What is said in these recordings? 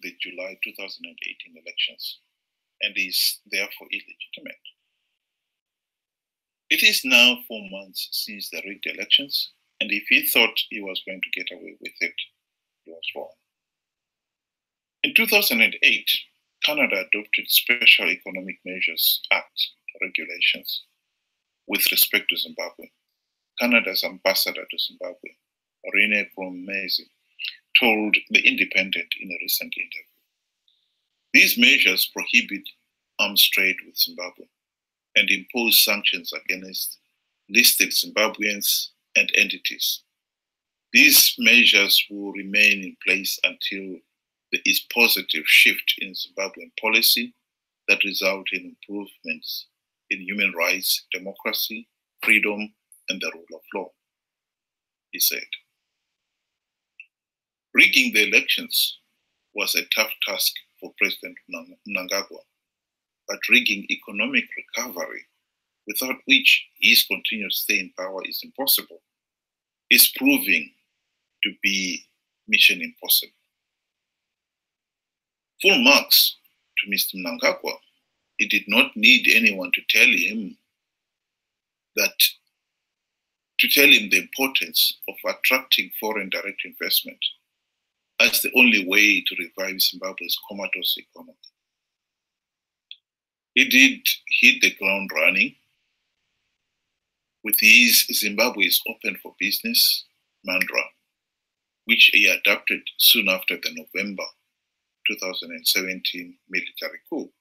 the July 2018 elections and is therefore illegitimate. It is now 4 months since the rigged elections, and if he thought he was going to get away with it, he was wrong. In 2008, Canada adopted Special Economic Measures Act regulations with respect to Zimbabwe. Canada's ambassador to Zimbabwe, Rene Promezi, told The Independent in a recent interview. These measures prohibit arms trade with Zimbabwe and impose sanctions against listed Zimbabweans and entities. These measures will remain in place until there is positive shift in Zimbabwean policy that result in improvements in human rights, democracy, freedom, and the rule of law, he said. Rigging the elections was a tough task for President Mnangagwa, but rigging economic recovery, without which his continued stay in power is impossible, is proving to be mission impossible. Full marks to Mr. Mnangagwa. He did not need anyone to tell him the importance of attracting foreign direct investment as the only way to revive Zimbabwe's comatose economy. He did hit the ground running with his Zimbabwe is open for business mantra, which he adopted soon after the November 2017 military coup.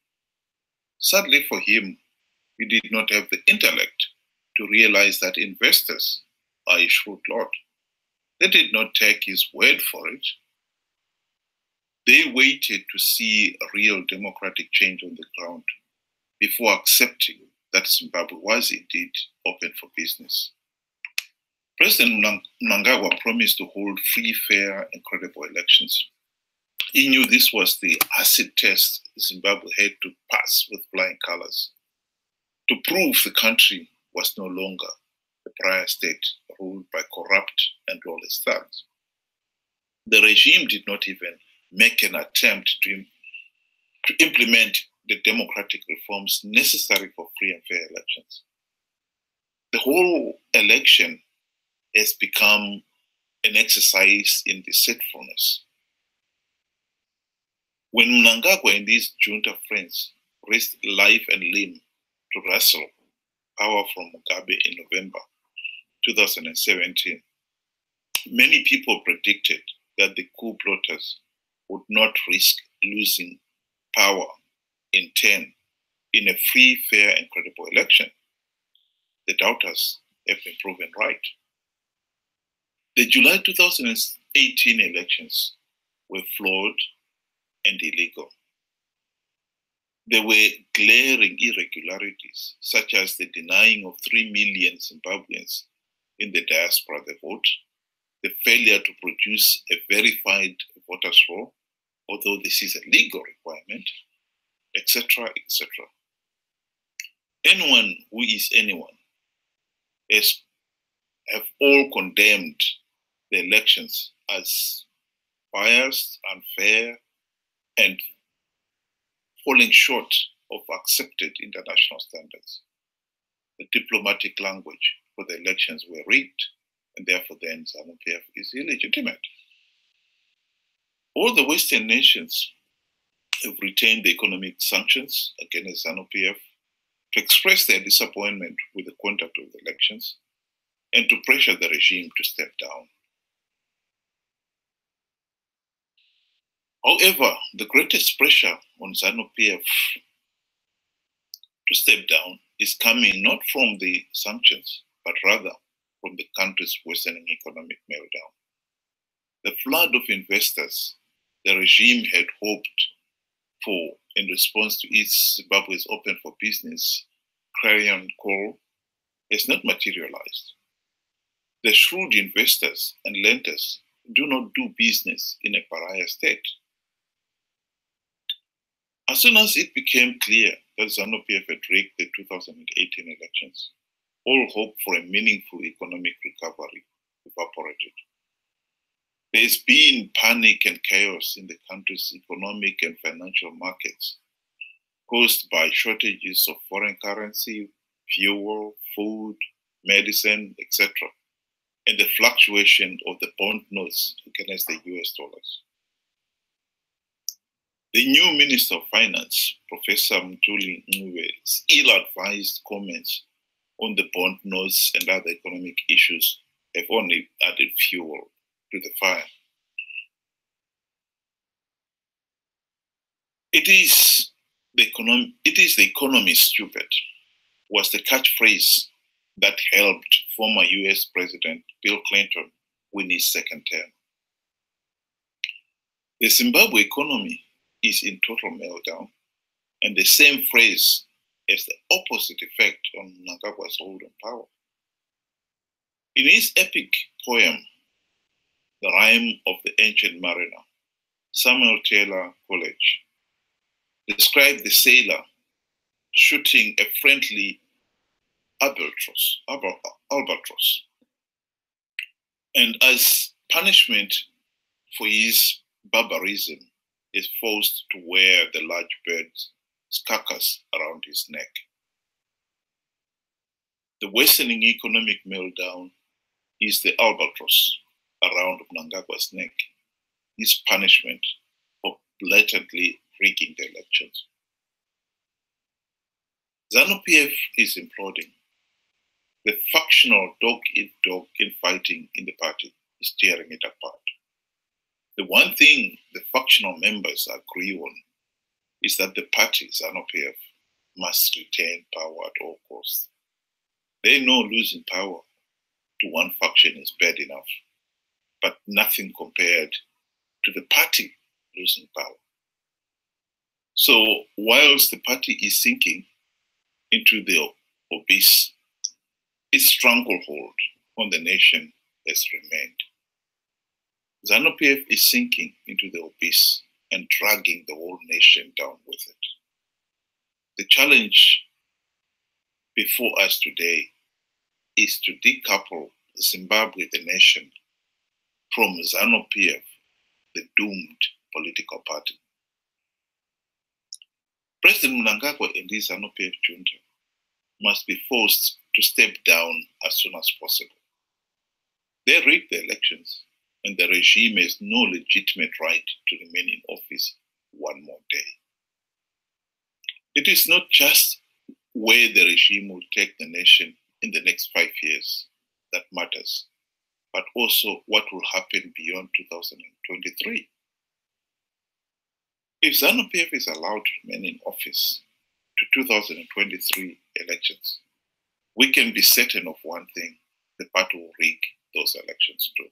Sadly for him, he did not have the intellect to realize that investors are a shrewd lot. They did not take his word for it. They waited to see a real democratic change on the ground before accepting that Zimbabwe was indeed open for business. President Mnangagwa promised to hold free, fair, and credible elections. He knew this was the acid test Zimbabwe had to pass with flying colors to prove the country was no longer the prior state ruled by corrupt and lawless thugs. The regime did not even make an attempt to implement the democratic reforms necessary for free and fair elections. The whole election has become an exercise in deceitfulness. When Mnangagwa and his junta friends risked life and limb to wrestle power from Mugabe in November 2017, many people predicted that the coup plotters would not risk losing power in 10 in a free, fair, and credible election. The doubters have been proven right. The July 2018 elections were flawed and illegal. There were glaring irregularities, such as the denying of 3 million Zimbabweans in the diaspora the vote, the failure to produce a verified voters' roll, although this is a legal requirement, etc., etc. Anyone who is anyone have all condemned the elections as biased, unfair, and falling short of accepted international standards. The diplomatic language for the elections were rigged, and therefore then Zanu PF is illegitimate. All the Western nations have retained the economic sanctions against Zanu PF to express their disappointment with the conduct of the elections and to pressure the regime to step down. However, the greatest pressure on Zanu PF to step down is coming not from the sanctions, but rather from the country's worsening economic meltdown. The flood of investors the regime had hoped for in response to its Zimbabwe's open for business clarion call has not materialized. The shrewd investors and lenders do not do business in a pariah state. As soon as it became clear that Zanu PF had rigged the 2018 elections, all hope for a meaningful economic recovery evaporated. There's been panic and chaos in the country's economic and financial markets caused by shortages of foreign currency, fuel, food, medicine, etc., and the fluctuation of the bond notes against the US dollars. The new Minister of Finance, Professor Mthuli Ncwebe's ill-advised comments on the bond notes and other economic issues have only added fuel to the fire. It is the economy stupid was the catchphrase that helped former US President Bill Clinton win his second term. The Zimbabwe economy is in total meltdown, and the same phrase has the opposite effect on Mnangagwa's hold on power. In his epic poem, The Rime of the Ancient Mariner, Samuel Taylor Coleridge described the sailor shooting a friendly albatross, and as punishment for his barbarism is forced to wear the large bird's carcass around his neck. The worsening economic meltdown is the albatross around Mnangagwa's neck, his punishment for blatantly rigging the elections. Zanu PF is imploding. The factional dog-eat-dog infighting in the party is tearing it apart. The one thing the factional members agree on is that the party, Zanu PF, must retain power at all costs. They know losing power to one faction is bad enough, but nothing compared to the party losing power. So whilst the party is sinking into the abyss, its stranglehold on the nation has remained. Zanu PF is sinking into the abyss and dragging the whole nation down with it. The challenge before us today is to decouple Zimbabwe, the nation, from Zanu PF, the doomed political party. President Mnangagwa and his Zanu PF junta must be forced to step down as soon as possible. They rigged the elections, and the regime has no legitimate right to remain in office one more day. It is not just where the regime will take the nation in the next 5 years that matters, but also what will happen beyond 2023. If Zanu PF is allowed to remain in office to 2023 elections, we can be certain of one thing: the party will rig those elections too.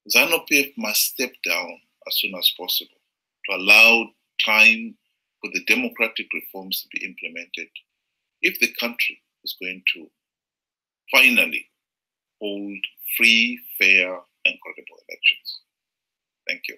Zanu PF must step down as soon as possible to allow time for the democratic reforms to be implemented if the country is going to finally hold free, fair, and credible elections. Thank you.